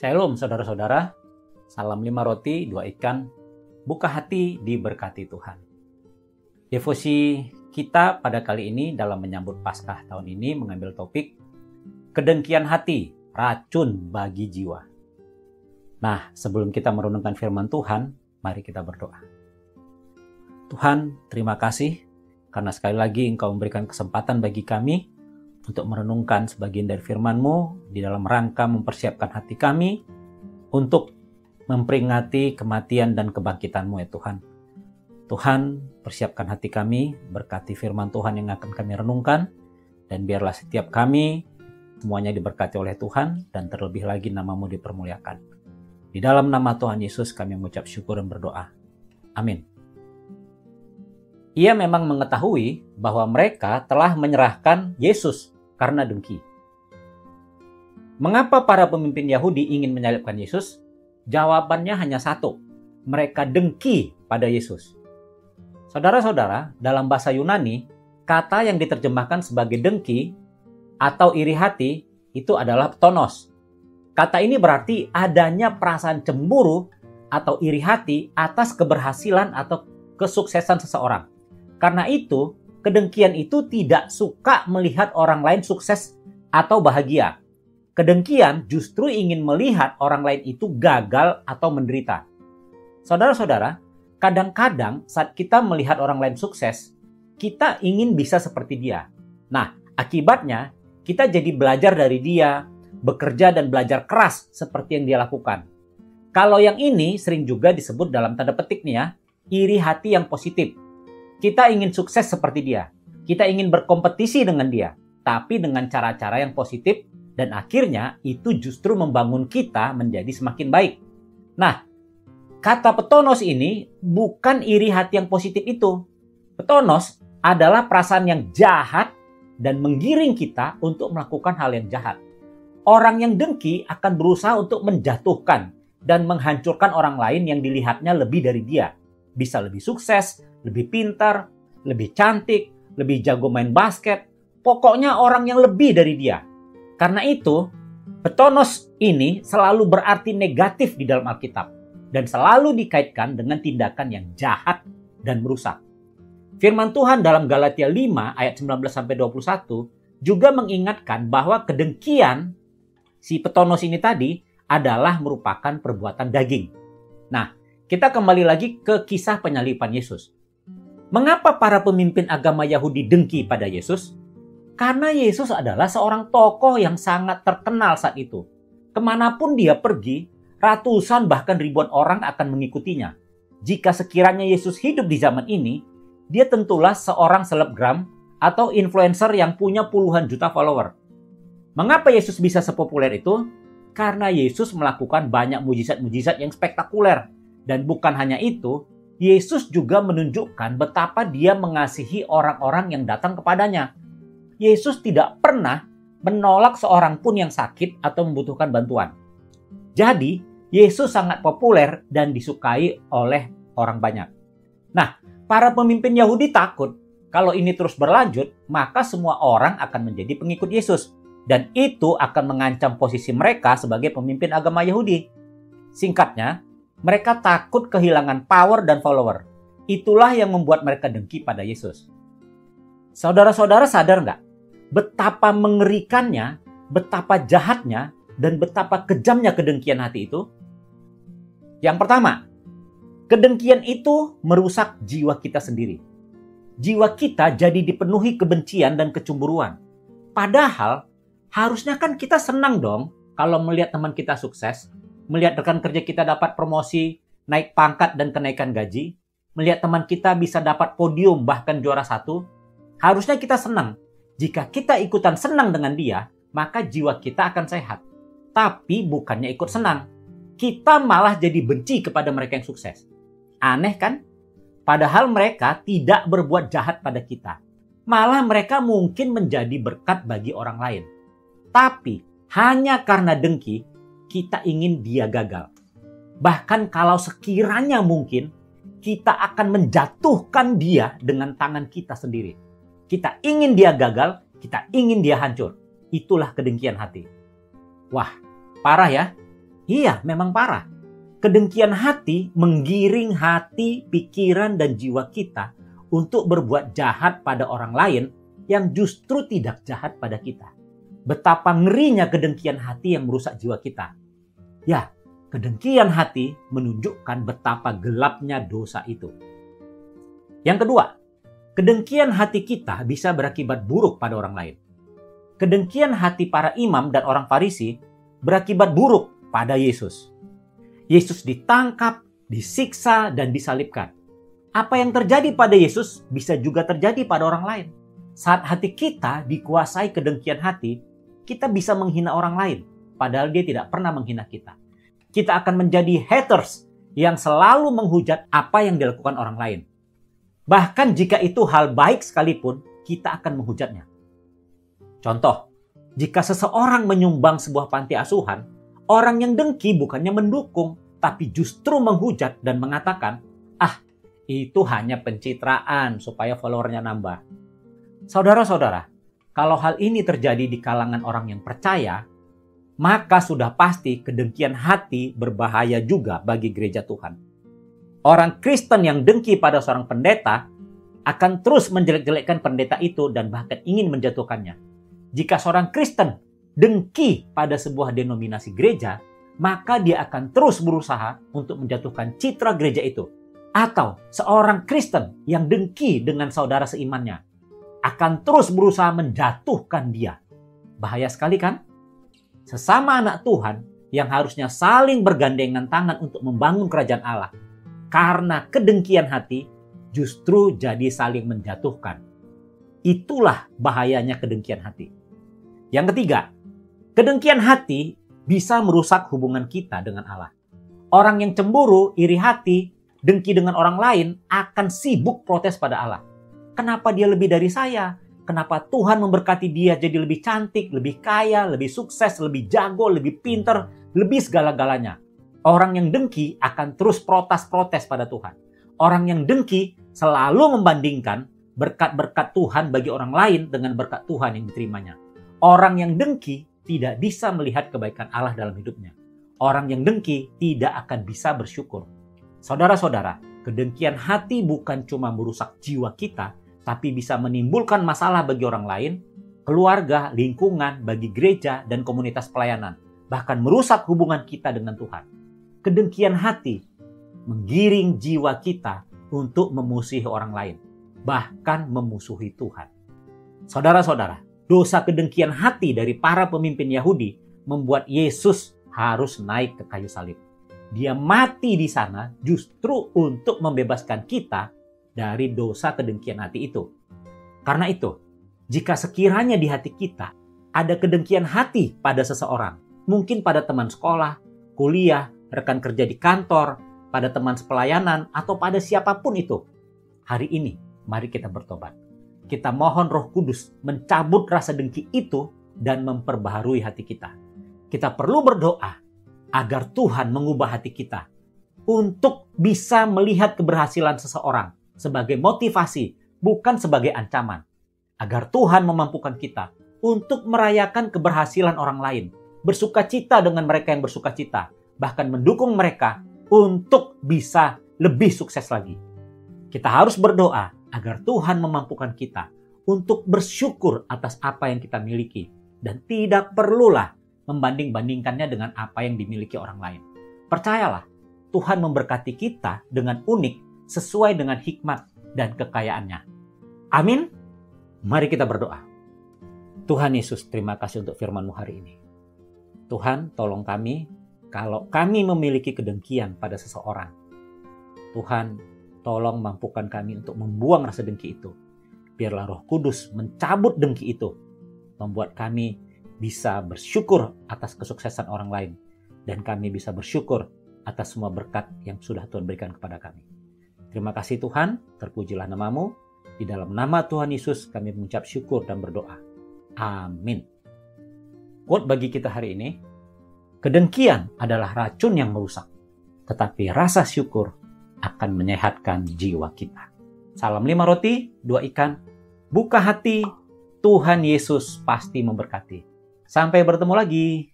Shalom saudara-saudara, salam 5 roti, 2 ikan, buka hati diberkati Tuhan. Devosi kita pada kali ini dalam menyambut Paskah tahun ini mengambil topik kedengkian hati, racun bagi jiwa. Nah, sebelum kita merenungkan firman Tuhan, mari kita berdoa. Tuhan, terima kasih karena sekali lagi Engkau memberikan kesempatan bagi kami untuk merenungkan sebagian dari firman-Mu di dalam rangka mempersiapkan hati kami untuk memperingati kematian dan kebangkitan-Mu ya Tuhan. Tuhan, persiapkan hati kami, berkati firman Tuhan yang akan kami renungkan, dan biarlah setiap kami semuanya diberkati oleh Tuhan, dan terlebih lagi nama-Mu dipermuliakan. Di dalam nama Tuhan Yesus kami mengucap syukur dan berdoa. Amin. Ia memang mengetahui bahwa mereka telah menyerahkan Yesus karena dengki. Mengapa para pemimpin Yahudi ingin menyalibkan Yesus? Jawabannya hanya satu. Mereka dengki pada Yesus. Saudara-saudara, dalam bahasa Yunani, kata yang diterjemahkan sebagai dengki atau iri hati itu adalah ptonos. Kata ini berarti adanya perasaan cemburu atau iri hati atas keberhasilan atau kesuksesan seseorang. Karena itu, kedengkian itu tidak suka melihat orang lain sukses atau bahagia. Kedengkian justru ingin melihat orang lain itu gagal atau menderita. Saudara-saudara, kadang-kadang saat kita melihat orang lain sukses, kita ingin bisa seperti dia. Nah, akibatnya kita jadi belajar dari dia, bekerja dan belajar keras seperti yang dia lakukan. Kalau yang ini sering juga disebut dalam tanda petik nih ya, iri hati yang positif. Kita ingin sukses seperti dia. Kita ingin berkompetisi dengan dia. Tapi dengan cara-cara yang positif. Dan akhirnya itu justru membangun kita menjadi semakin baik. Nah, kata petonos ini bukan iri hati yang positif itu. Petonos adalah perasaan yang jahat dan menggiring kita untuk melakukan hal yang jahat. Orang yang dengki akan berusaha untuk menjatuhkan dan menghancurkan orang lain yang dilihatnya lebih dari dia. Bisa lebih sukses, lebih pintar, lebih cantik, lebih jago main basket. Pokoknya orang yang lebih dari dia. Karena itu, petonos ini selalu berarti negatif di dalam Alkitab. Dan selalu dikaitkan dengan tindakan yang jahat dan merusak. Firman Tuhan dalam Galatia 5 ayat 19-21 juga mengingatkan bahwa kedengkian si petonos ini tadi adalah merupakan perbuatan daging. Nah, kita kembali lagi ke kisah penyaliban Yesus. Mengapa para pemimpin agama Yahudi dengki pada Yesus? Karena Yesus adalah seorang tokoh yang sangat terkenal saat itu. Kemanapun dia pergi, ratusan bahkan ribuan orang akan mengikutinya. Jika sekiranya Yesus hidup di zaman ini, dia tentulah seorang selebgram atau influencer yang punya puluhan juta follower. Mengapa Yesus bisa sepopuler itu? Karena Yesus melakukan banyak mujizat-mujizat yang spektakuler. Dan bukan hanya itu, Yesus juga menunjukkan betapa dia mengasihi orang-orang yang datang kepadanya. Yesus tidak pernah menolak seorang pun yang sakit atau membutuhkan bantuan. Jadi, Yesus sangat populer dan disukai oleh orang banyak. Nah, para pemimpin Yahudi takut kalau ini terus berlanjut, maka semua orang akan menjadi pengikut Yesus. Dan itu akan mengancam posisi mereka sebagai pemimpin agama Yahudi. Singkatnya, mereka takut kehilangan power dan follower. Itulah yang membuat mereka dengki pada Yesus. Saudara-saudara sadar nggak? Betapa mengerikannya, betapa jahatnya, dan betapa kejamnya kedengkian hati itu? Yang pertama, kedengkian itu merusak jiwa kita sendiri. Jiwa kita jadi dipenuhi kebencian dan kecemburuan. Padahal, harusnya kan kita senang dong kalau melihat teman kita sukses. Melihat rekan kerja kita dapat promosi, naik pangkat dan kenaikan gaji. Melihat teman kita bisa dapat podium bahkan juara 1. Harusnya kita senang. Jika kita ikutan senang dengan dia, maka jiwa kita akan sehat. Tapi bukannya ikut senang. Kita malah jadi benci kepada mereka yang sukses. Aneh kan? Padahal mereka tidak berbuat jahat pada kita. Malah mereka mungkin menjadi berkat bagi orang lain. Tapi hanya karena dengki, kita ingin dia gagal. Bahkan kalau sekiranya mungkin, kita akan menjatuhkan dia dengan tangan kita sendiri. Kita ingin dia gagal, kita ingin dia hancur. Itulah kedengkian hati. Wah, parah ya. Iya, memang parah. Kedengkian hati menggiring hati, pikiran, dan jiwa kita untuk berbuat jahat pada orang lain yang justru tidak jahat pada kita. Betapa ngerinya kedengkian hati yang merusak jiwa kita. Ya, kedengkian hati menunjukkan betapa gelapnya dosa itu. Yang kedua, kedengkian hati kita bisa berakibat buruk pada orang lain. Kedengkian hati para imam dan orang Farisi berakibat buruk pada Yesus. Yesus ditangkap, disiksa, dan disalibkan. Apa yang terjadi pada Yesus bisa juga terjadi pada orang lain. Saat hati kita dikuasai kedengkian hati, kita bisa menghina orang lain, padahal dia tidak pernah menghina kita. Kita akan menjadi haters yang selalu menghujat apa yang dilakukan orang lain. Bahkan jika itu hal baik sekalipun, kita akan menghujatnya. Contoh, jika seseorang menyumbang sebuah panti asuhan, orang yang dengki bukannya mendukung, tapi justru menghujat dan mengatakan, itu hanya pencitraan supaya followernya nambah. Saudara-saudara, kalau hal ini terjadi di kalangan orang yang percaya, maka sudah pasti kedengkian hati berbahaya juga bagi gereja Tuhan. Orang Kristen yang dengki pada seorang pendeta akan terus menjelek-jelekkan pendeta itu dan bahkan ingin menjatuhkannya. Jika seorang Kristen dengki pada sebuah denominasi gereja, maka dia akan terus berusaha untuk menjatuhkan citra gereja itu. Atau seorang Kristen yang dengki dengan saudara seimannya akan terus berusaha menjatuhkan dia. Bahaya sekali kan? Sesama anak Tuhan yang harusnya saling bergandengan tangan untuk membangun kerajaan Allah, karena kedengkian hati justru jadi saling menjatuhkan. Itulah bahayanya kedengkian hati. Yang ketiga, kedengkian hati bisa merusak hubungan kita dengan Allah. Orang yang cemburu, iri hati, dengki dengan orang lain akan sibuk protes pada Allah. Kenapa dia lebih dari saya? Kenapa Tuhan memberkati dia jadi lebih cantik, lebih kaya, lebih sukses, lebih jago, lebih pinter, lebih segala-galanya? Orang yang dengki akan terus protes pada Tuhan. Orang yang dengki selalu membandingkan berkat-berkat Tuhan bagi orang lain dengan berkat Tuhan yang diterimanya. Orang yang dengki tidak bisa melihat kebaikan Allah dalam hidupnya. Orang yang dengki tidak akan bisa bersyukur. Saudara-saudara, kedengkian hati bukan cuma merusak jiwa kita, tapi bisa menimbulkan masalah bagi orang lain, keluarga, lingkungan, bagi gereja, dan komunitas pelayanan. Bahkan merusak hubungan kita dengan Tuhan. Kedengkian hati menggiring jiwa kita untuk memusuhi orang lain, bahkan memusuhi Tuhan. Saudara-saudara, dosa kedengkian hati dari para pemimpin Yahudi membuat Yesus harus naik ke kayu salib. Dia mati di sana justru untuk membebaskan kita dari dosa kedengkian hati itu. Karena itu, jika sekiranya di hati kita ada kedengkian hati pada seseorang, mungkin pada teman sekolah, kuliah, rekan kerja di kantor, pada teman sepelayanan, atau pada siapapun itu, hari ini mari kita bertobat. Kita mohon Roh Kudus mencabut rasa dengki itu dan memperbaharui hati kita. Kita perlu berdoa agar Tuhan mengubah hati kita untuk bisa melihat keberhasilan seseorang sebagai motivasi, bukan sebagai ancaman. Agar Tuhan memampukan kita untuk merayakan keberhasilan orang lain, bersukacita dengan mereka yang bersukacita, bahkan mendukung mereka untuk bisa lebih sukses lagi. Kita harus berdoa agar Tuhan memampukan kita untuk bersyukur atas apa yang kita miliki dan tidak perlulah membanding-bandingkannya dengan apa yang dimiliki orang lain. Percayalah, Tuhan memberkati kita dengan unik sesuai dengan hikmat dan kekayaannya. Amin. Mari kita berdoa. Tuhan Yesus, terima kasih untuk firman-Mu hari ini. Tuhan, tolong kami kalau kami memiliki kedengkian pada seseorang. Tuhan, tolong mampukan kami untuk membuang rasa dengki itu. Biarlah Roh Kudus mencabut dengki itu, membuat kami bisa bersyukur atas kesuksesan orang lain, dan kami bisa bersyukur atas semua berkat yang sudah Tuhan berikan kepada kami. Terima kasih Tuhan, terpujilah nama-Mu. Di dalam nama Tuhan Yesus kami mengucap syukur dan berdoa. Amin. Quote bagi kita hari ini, kedengkian adalah racun yang merusak, tetapi rasa syukur akan menyehatkan jiwa kita. Salam 5 roti, 2 ikan. Buka hati, Tuhan Yesus pasti memberkati. Sampai bertemu lagi.